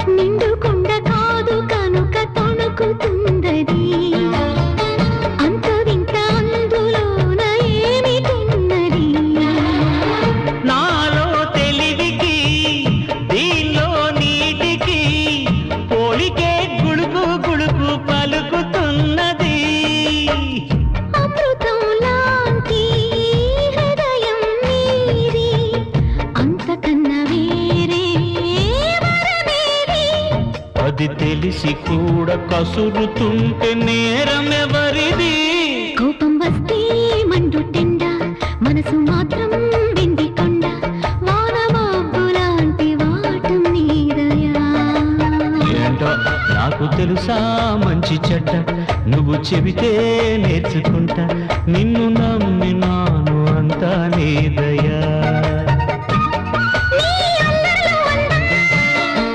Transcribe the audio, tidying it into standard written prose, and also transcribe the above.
నిండుకుండ కాదు కనుక తొణుకుతుందది అంత వింత అందులోన ఏమిటున్నది నాలో తెలివికి దీనిలో నీటికి పోలికే గుడుకు గుడుకు పలుకుతున్నది అమృతం లాంటి హృదయం నీది అంతకన్నా వేరే వరమేది అది తెలిసి కూడా కసురుతుంటే నేరమెవరిది కోపం వస్తే మండుటెండ మనసు మాత్రం వెండి కొండ వాన మబ్బు లాంటి వాటం నీదయా ఏంటో నాకు తెలుసా మంచి చెడ్డ నువ్వు చెబితే నేర్చుకుంటా నిన్ను నమ్మినాను అంతా నీదయ